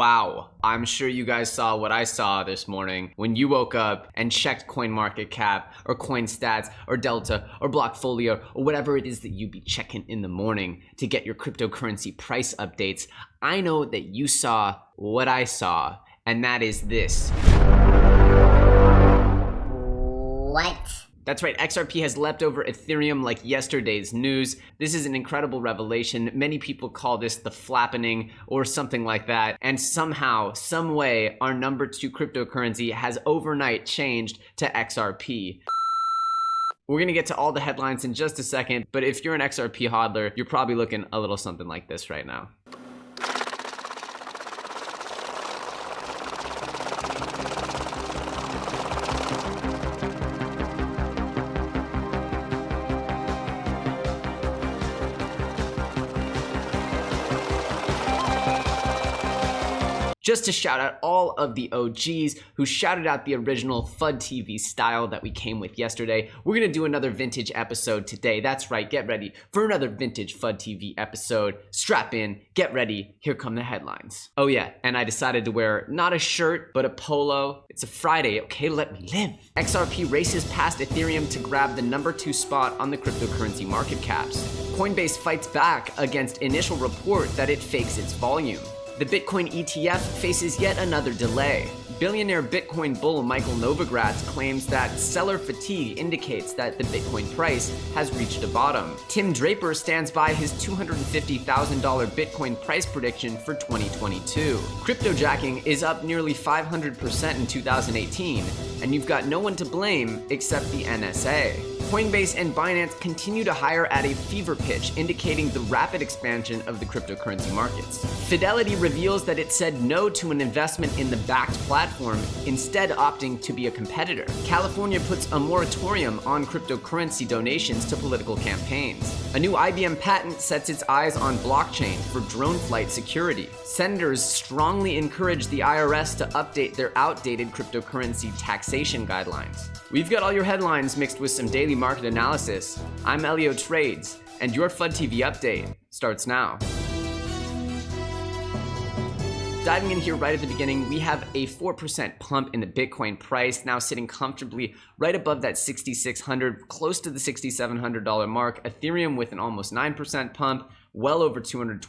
Wow, I'm sure you guys saw what I saw this morning when you woke up and checked CoinMarketCap or CoinStats or Delta or Blockfolio or whatever it is that you be checking in the morning to get your cryptocurrency price updates. I know that you saw what I saw, and that is this. What? That's right, XRP has leapt over Ethereum like yesterday's news. This is an incredible revelation. Many people call this the flappening or something like that. And somehow, some way, our number 2 cryptocurrency has overnight changed to XRP. We're gonna get to all the headlines in just a second, but if you're an XRP hodler, you're probably looking a little something like this right now. Just to shout out all of the OGs who shouted out the original FUD TV style that we came with yesterday. We're gonna do another vintage episode today. That's right, get ready for another vintage FUD TV episode. Strap in, get ready, here come the headlines. Oh yeah, and I decided to wear not a shirt, but a polo. It's a Friday, okay, let me live. XRP races past Ethereum to grab the number 2 spot on the cryptocurrency market caps. Coinbase fights back against initial report that it fakes its volume. The Bitcoin ETF faces yet another delay. Billionaire Bitcoin bull Michael Novogratz claims that seller fatigue indicates that the Bitcoin price has reached a bottom. Tim Draper stands by his $250,000 Bitcoin price prediction for 2022. Cryptojacking is up nearly 500% in 2018, and you've got no one to blame except the NSA. Coinbase and Binance continue to hire at a fever pitch, indicating the rapid expansion of the cryptocurrency markets. Fidelity reveals that it said no to an investment in the Backed platform, instead opting to be a competitor. California puts a moratorium on cryptocurrency donations to political campaigns. A new IBM patent sets its eyes on blockchain for drone flight security. Senators strongly encourage the IRS to update their outdated cryptocurrency taxation guidelines. We've got all your headlines mixed with some daily market analysis. I'm Elio Trades, and your FUD TV update starts now. Diving in here right at the beginning, we have a 4% pump in the Bitcoin price, now sitting comfortably right above that $6,600, close to the $6,700 mark. Ethereum with an almost 9% pump, well over $220.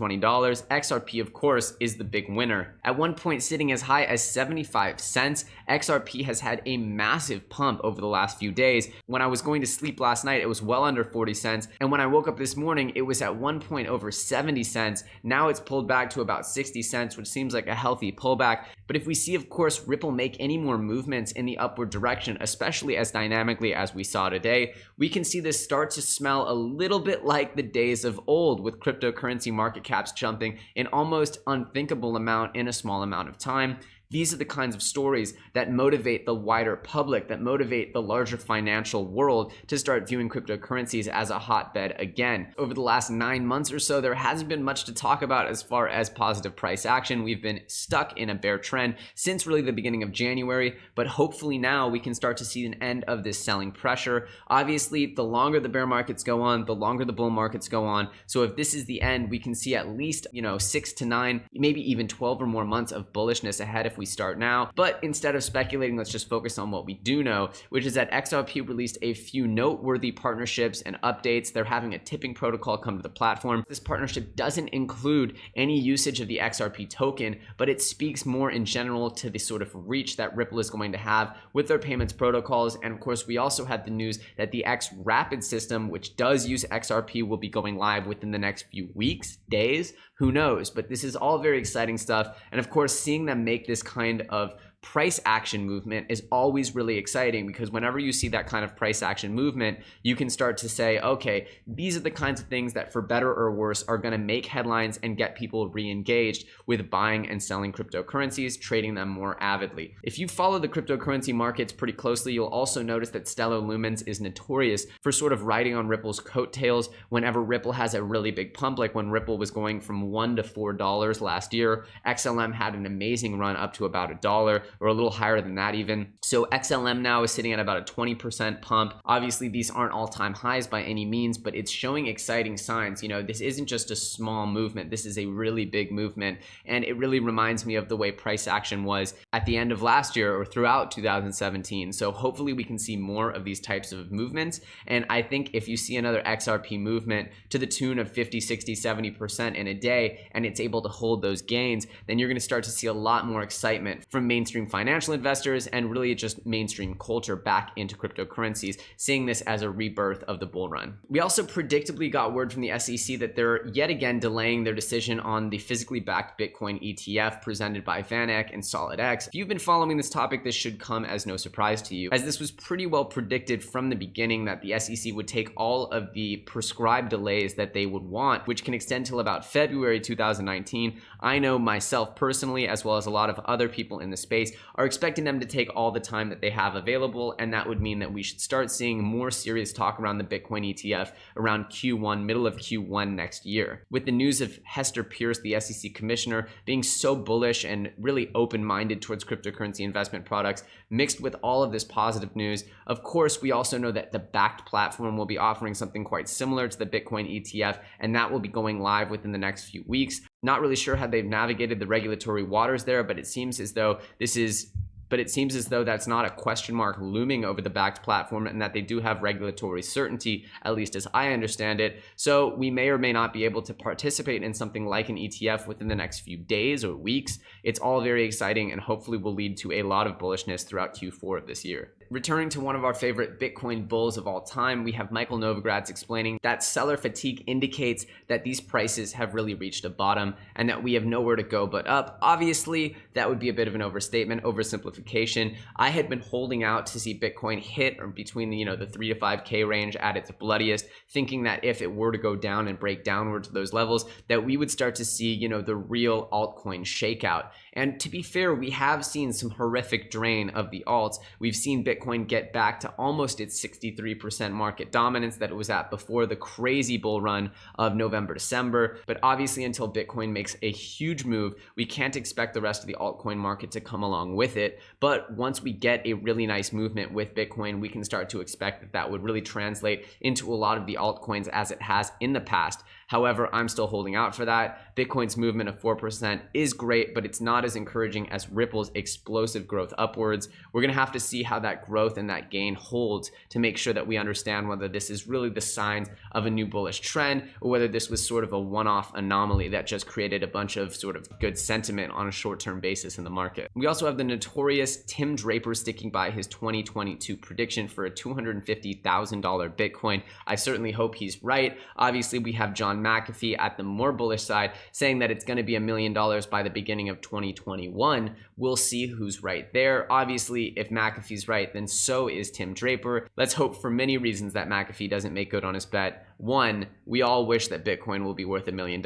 XRP, of course, is the big winner. At one point sitting as high as 75 cents, XRP has had a massive pump over the last few days. When I was going to sleep last night, it was well under 40 cents. And when I woke up this morning, it was at one point over 70 cents. Now it's pulled back to about 60 cents, which seems like a healthy pullback. But if we see, of course, Ripple make any more movements in the upward direction, especially as dynamically as we saw today, we can see this start to smell a little bit like the days of old, with cryptocurrency market caps jumping an almost unthinkable amount in a small amount of time. These are the kinds of stories that motivate the wider public, that motivate the larger financial world to start viewing cryptocurrencies as a hotbed again. Over the last 9 months or so, there hasn't been much to talk about as far as positive price action. We've been stuck in a bear trend since really the beginning of January, but hopefully now we can start to see an end of this selling pressure. Obviously, the longer the bear markets go on, the longer the bull markets go on. So if this is the end, we can see at least, 6 to 9, maybe even 12 or more months of bullishness ahead if we start now. But instead of speculating, let's just focus on what we do know, which is that XRP released a few noteworthy partnerships and updates. They're having a tipping protocol come to the platform. This partnership doesn't include any usage of the XRP token, but it speaks more in general to the sort of reach that Ripple is going to have with their payments protocols. And of course, we also had the news that the X Rapid system, which does use XRP, will be going live within the next few weeks, days, who knows? But this is all very exciting stuff. And of course, seeing them make this kind of price action movement is always really exciting, because whenever you see that kind of price action movement, you can start to say, okay, these are the kinds of things that for better or worse are going to make headlines and get people re-engaged with buying and selling cryptocurrencies, trading them more avidly. If you follow the cryptocurrency markets pretty closely, you'll also notice that Stellar Lumens is notorious for sort of riding on Ripple's coattails whenever Ripple has a really big pump, like when Ripple was going from $1 to $4 last year. XLM had an amazing run up to about $1. or a little higher than that even. So XLM now is sitting at about a 20% pump. Obviously, these aren't all-time highs by any means, but it's showing exciting signs. This isn't just a small movement. This is a really big movement, and it really reminds me of the way price action was at the end of last year or throughout 2017. So hopefully we can see more of these types of movements, and I think if you see another XRP movement to the tune of 50, 60, 70% in a day, and it's able to hold those gains, then you're going to start to see a lot more excitement from mainstream financial investors and really just mainstream culture back into cryptocurrencies, seeing this as a rebirth of the bull run. We also predictably got word from the SEC that they're yet again delaying their decision on the physically backed Bitcoin ETF presented by VanEck and SolidX. If you've been following this topic, this should come as no surprise to you, as this was pretty well predicted from the beginning that the SEC would take all of the prescribed delays that they would want, which can extend till about February 2019. I know myself personally, as well as a lot of other people in the space, are expecting them to take all the time that they have available, and that would mean that we should start seeing more serious talk around the Bitcoin ETF around Q1, middle of Q1 next year. With the news of Hester Pierce, the SEC commissioner, being so bullish and really open-minded towards cryptocurrency investment products, mixed with all of this positive news, of course, we also know that the backed platform will be offering something quite similar to the Bitcoin ETF, and that will be going live within the next few weeks. Not really sure how they've navigated the regulatory waters there, but it seems as though that's not a question mark looming over the backed platform, and that they do have regulatory certainty, at least as I understand it. So we may or may not be able to participate in something like an ETF within the next few days or weeks. It's all very exciting and hopefully will lead to a lot of bullishness throughout Q4 of this year. Returning to one of our favorite Bitcoin bulls of all time, we have Michael Novogratz explaining that seller fatigue indicates that these prices have really reached a bottom and that we have nowhere to go but up. Obviously, that would be a bit of an overstatement, oversimplification. I had been holding out to see Bitcoin hit or between the 3 to 5K range at its bloodiest, thinking that if it were to go down and break downward to those levels, that we would start to see, the real altcoin shakeout. And to be fair, we have seen some horrific drain of the alts. We've seen Bitcoin get back to almost its 63% market dominance that it was at before the crazy bull run of November, December. But obviously, until Bitcoin makes a huge move, we can't expect the rest of the altcoin market to come along with it. But once we get a really nice movement with Bitcoin, we can start to expect that that would really translate into a lot of the altcoins as it has in the past. However, I'm still holding out for that. Bitcoin's movement of 4% is great, but it's not as encouraging as Ripple's explosive growth upwards. We're going to have to see how that growth and that gain holds to make sure that we understand whether this is really the signs of a new bullish trend or whether this was sort of a one-off anomaly that just created a bunch of sort of good sentiment on a short-term basis in the market. We also have the notorious Tim Draper sticking by his 2022 prediction for a $250,000 Bitcoin. I certainly hope he's right. Obviously, we have John McAfee at the more bullish side saying that it's going to be $1 million by the beginning of 2021. We'll see who's right there. Obviously, if McAfee's right, then so is Tim Draper. Let's hope for many reasons that McAfee doesn't make good on his bet. One, we all wish that Bitcoin will be worth $1 million.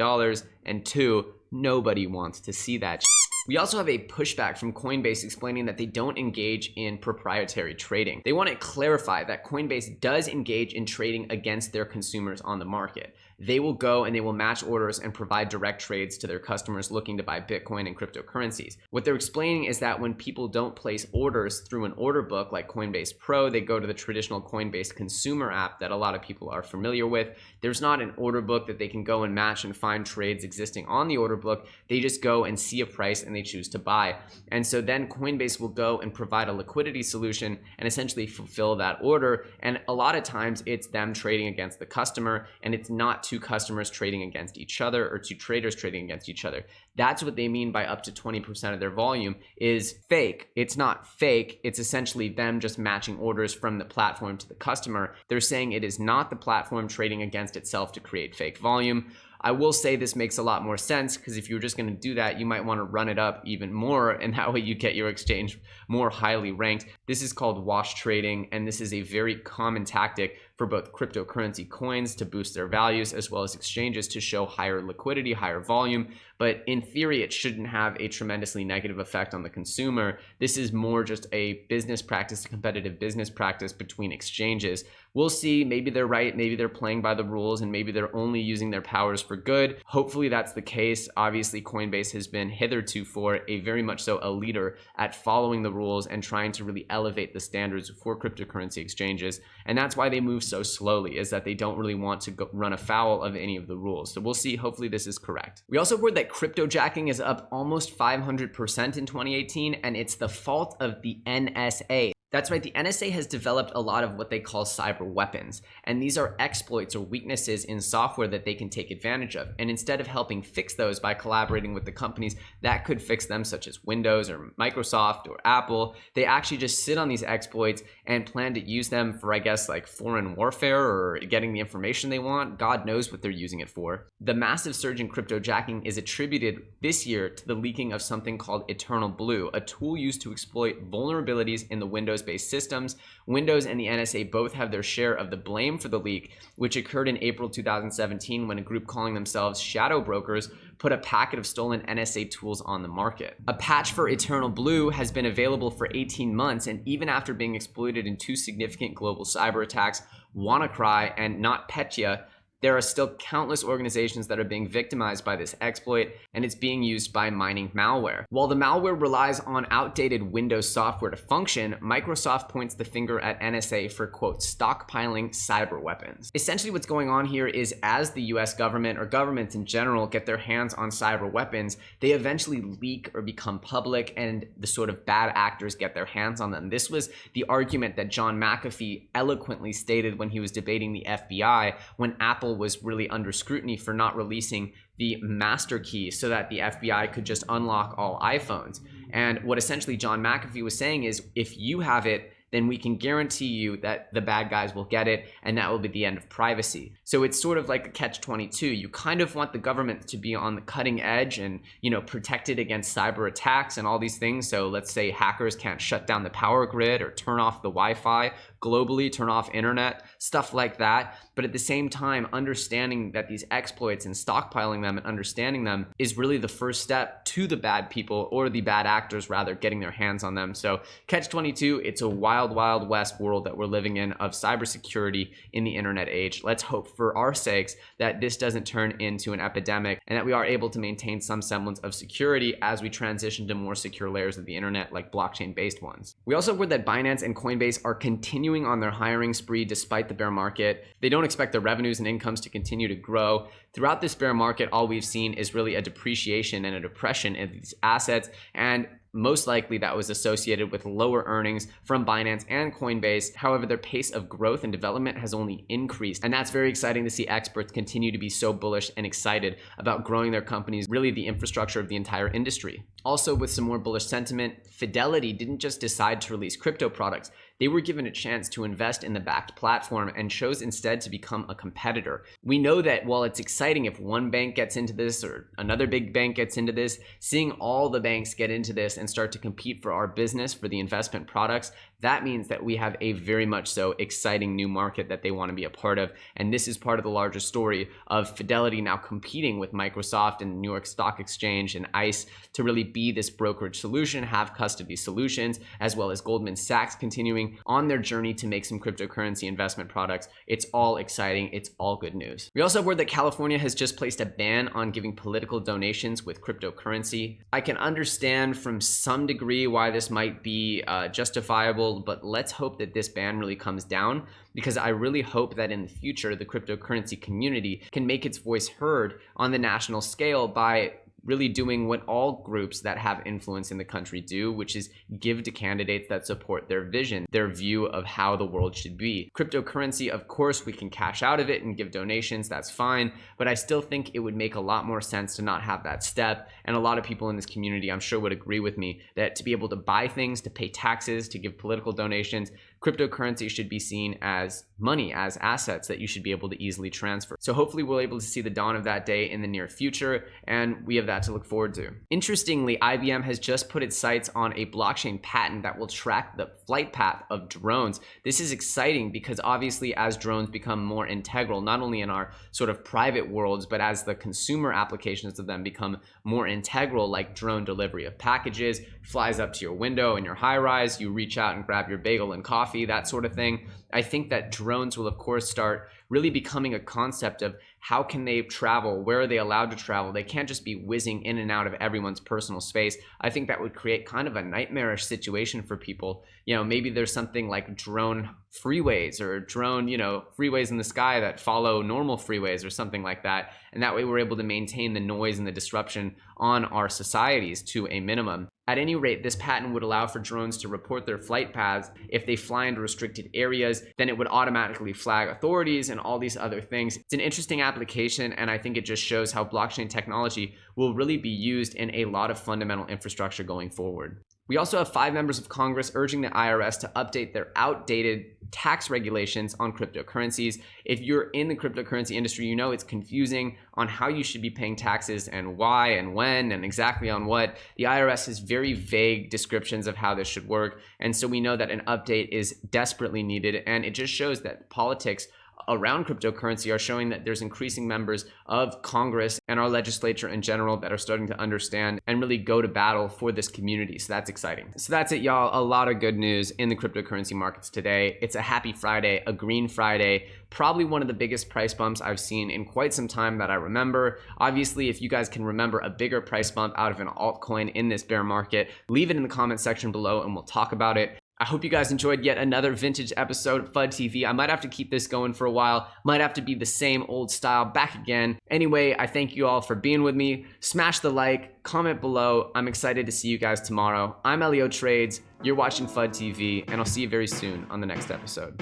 And two, nobody wants to see that. We also have a pushback from Coinbase explaining that they don't engage in proprietary trading. They want to clarify that Coinbase does engage in trading against their consumers on the market. They will go and they will match orders and provide direct trades to their customers looking to buy Bitcoin and cryptocurrencies. What they're explaining is that when people don't place orders through an order book like Coinbase Pro, they go to the traditional Coinbase consumer app that a lot of people are familiar with. There's not an order book that they can go and match and find trades existing on the order book. They just go and see a price and they choose to buy. And so then Coinbase will go and provide a liquidity solution and essentially fulfill that order. And a lot of times it's them trading against the customer, and it's not two customers trading against each other or two traders trading against each other. That's what they mean by up to 20% of their volume is fake. It's not fake. It's essentially them just matching orders from the platform to the customer. They're saying it is not the platform trading against itself to create fake volume. I will say this makes a lot more sense because if you're just going to do that, you might want to run it up even more, and that way you get your exchange more highly ranked. This is called wash trading, and this is a very common tactic for both cryptocurrency coins to boost their values as well as exchanges to show higher liquidity, higher volume. but in theory, it shouldn't have a tremendously negative effect on the consumer. This is more just a business practice, a competitive business practice between exchanges. We'll see. Maybe they're right. Maybe they're playing by the rules, and maybe they're only using their powers for good. Hopefully that's the case. Obviously, Coinbase has been hitherto for a very much so a leader at following the rules and trying to really elevate the standards for cryptocurrency exchanges. And that's why they move so slowly, is that they don't really want to run afoul of any of the rules. So we'll see. Hopefully this is correct. We also heard that cryptojacking is up almost 500% in 2018, and it's the fault of the NSA. That's right, the NSA has developed a lot of what they call cyber weapons, and these are exploits or weaknesses in software that they can take advantage of. And instead of helping fix those by collaborating with the companies that could fix them, such as Windows or Microsoft or Apple, they actually just sit on these exploits and plan to use them for, I guess, like foreign warfare or getting the information they want. God knows what they're using it for. The massive surge in cryptojacking is attributed this year to the leaking of something called Eternal Blue, a tool used to exploit vulnerabilities in the Windows-based systems. Windows and the NSA both have their share of the blame for the leak, which occurred in April 2017 when a group calling themselves Shadow Brokers put a packet of stolen NSA tools on the market. A patch for Eternal Blue has been available for 18 months, and even after being exploited in two significant global cyber attacks, WannaCry and NotPetya, there are still countless organizations that are being victimized by this exploit, and it's being used by mining malware. While the malware relies on outdated Windows software to function, Microsoft points the finger at NSA for, quote, stockpiling cyber weapons. Essentially what's going on here is as the US government or governments in general get their hands on cyber weapons, they eventually leak or become public, and the sort of bad actors get their hands on them. This was the argument that John McAfee eloquently stated when he was debating the FBI when Apple was really under scrutiny for not releasing the master key so that the FBI could just unlock all iPhones. And what essentially John McAfee was saying is, if you have it, then we can guarantee you that the bad guys will get it, and that will be the end of privacy. So it's sort of like a catch-22. You kind of want the government to be on the cutting edge and, protected against cyber attacks and all these things. So let's say hackers can't shut down the power grid or turn off the Wi-Fi globally, turn off internet, stuff like that. But at the same time, understanding that these exploits and stockpiling them and understanding them is really the first step to the bad people, or the bad actors rather, getting their hands on them. So catch-22, it's a wild, wild west world that we're living in of cybersecurity in the internet age. Let's hope for our sakes that this doesn't turn into an epidemic, and that we are able to maintain some semblance of security as we transition to more secure layers of the internet, like blockchain-based ones. We also heard that Binance and Coinbase are continuing on their hiring spree despite the bear market. They don't expect their revenues and incomes to continue to grow. Throughout this bear market, all we've seen is really a depreciation and a depression in these assets, and most likely that was associated with lower earnings from Binance and Coinbase. However, their pace of growth and development has only increased, and that's very exciting to see experts continue to be so bullish and excited about growing their companies, really the infrastructure of the entire industry. Also, with some more bullish sentiment, Fidelity didn't just decide to release crypto products. They were given a chance to invest in the backed platform and chose instead to become a competitor. We know that while it's exciting if one bank gets into this or another big bank gets into this, seeing all the banks get into this and start to compete for our business, for the investment products, that means that we have a very much so exciting new market that they want to be a part of. And this is part of the larger story of Fidelity now competing with Microsoft and New York Stock Exchange and ICE to really be this brokerage solution, have custody solutions, as well as Goldman Sachs continuing on their journey to make some cryptocurrency investment products. It's all exciting. It's all good news. We also have word that California has just placed a ban on giving political donations with cryptocurrency. I can understand from some degree why this might be justifiable, but let's hope that this ban really comes down, because I really hope that in the future the cryptocurrency community can make its voice heard on the national scale by really doing what all groups that have influence in the country do, which is give to candidates that support their vision, their view of how the world should be. Cryptocurrency, of course, we can cash out of it and give donations, that's fine, but I still think it would make a lot more sense to not have that step. And a lot of people in this community, I'm sure, would agree with me that to be able to buy things, to pay taxes, to give political donations, cryptocurrency should be seen as money, as assets that you should be able to easily transfer. So hopefully we're able to see the dawn of that day in the near future, and we have that to look forward to. Interestingly, IBM has just put its sights on a blockchain patent that will track the flight path of drones. This is exciting because obviously as drones become more integral, not only in our sort of private worlds, but as the consumer applications of them become more integral, like drone delivery of packages, flies up to your window in your high rise, you reach out and grab your bagel and coffee, that sort of thing. I think that drones will of course start really becoming a concept of how can they travel, where are they allowed to travel. They can't just be whizzing in and out of everyone's personal space. I think that would create kind of a nightmarish situation for people. You know, maybe there's something like drone freeways or drone, freeways in the sky that follow normal freeways or something like that. And that way we're able to maintain the noise and the disruption on our societies to a minimum. At any rate, this patent would allow for drones to report their flight paths. If they fly into restricted areas, then it would automatically flag authorities and all these other things. It's an interesting application, and I think it just shows how blockchain technology will really be used in a lot of fundamental infrastructure going forward. We also have 5 members of Congress urging the IRS to update their outdated tax regulations on cryptocurrencies. If you're in the cryptocurrency industry, you know it's confusing on how you should be paying taxes and why and when and exactly on what. The IRS has very vague descriptions of how this should work, and so we know that an update is desperately needed, and it just shows that politics around cryptocurrency are showing that there's increasing members of Congress and our legislature in general that are starting to understand and really go to battle for this community. So that's exciting. So that's it, y'all. A lot of good news in the cryptocurrency markets today. It's a happy Friday, a green Friday, probably one of the biggest price bumps I've seen in quite some time that I remember. Obviously, if you guys can remember a bigger price bump out of an altcoin in this bear market, leave it in the comment section below and we'll talk about it. I hope you guys enjoyed yet another vintage episode of FUD TV. I might have to keep this going for a while. Might have to be the same old style back again. Anyway, I thank you all for being with me. Smash the like, comment below. I'm excited to see you guys tomorrow. I'm Elio Trades. You're watching FUD TV, and I'll see you very soon on the next episode.